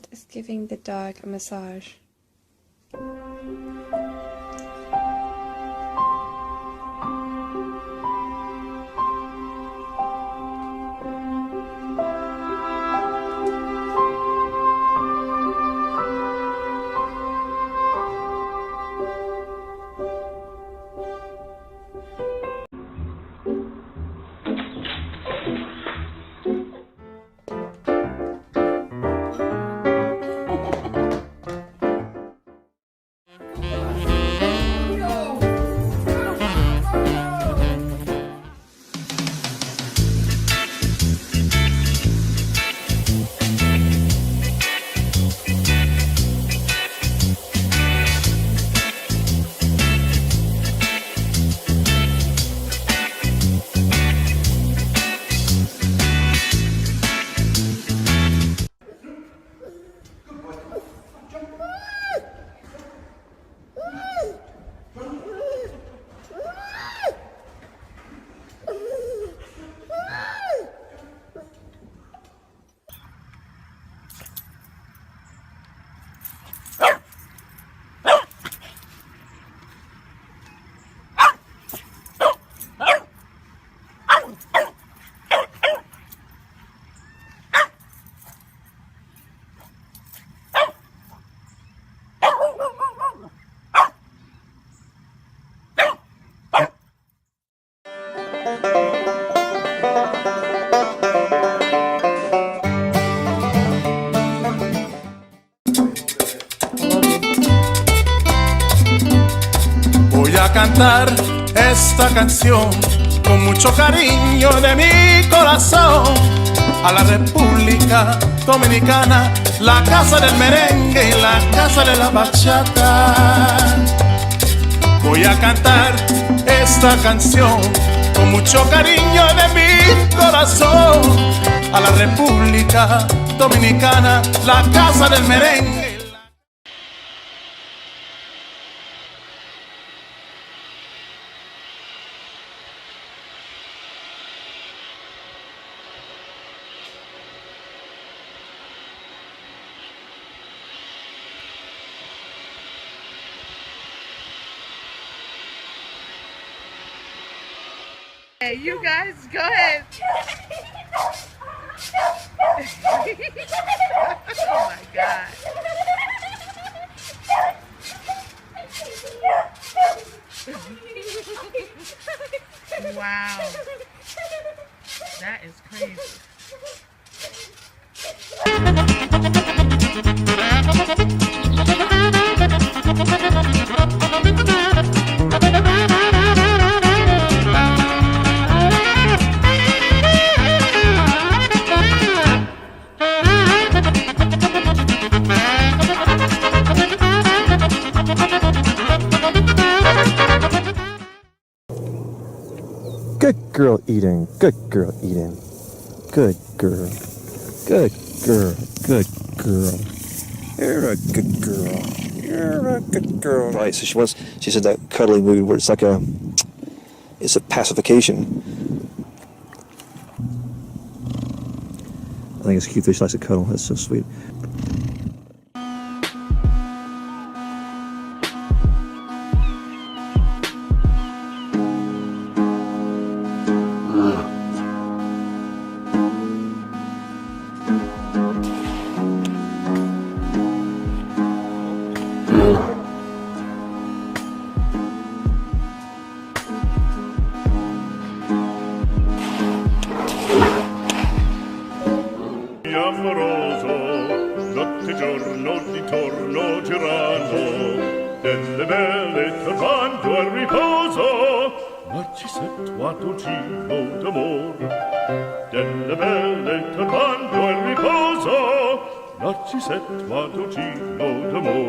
cat is giving the dog a massage. Voy a cantar esta canción con mucho cariño de mi corazón a la República Dominicana, la casa del merengue y la casa de la bachata. Voy a cantar esta canción con mucho cariño de mi corazón a la República Dominicana, la casa del merengue. Hey, you guys, go ahead. Oh my God. Wow. That is crazy. Good girl, Eden. Good girl, Eden. Good girl. Good girl. Good girl. You're a good girl. You're a good girl. Right, so she said that cuddling mood where it's like it's a pacification. I think it's cute that she likes to cuddle. That's so sweet. Amoroso, notte e giorno di torno girando, delle belle turbando al riposo, narcisetto giro d'amor. Delle belle turbando al riposo, narcisetto giro d'amor.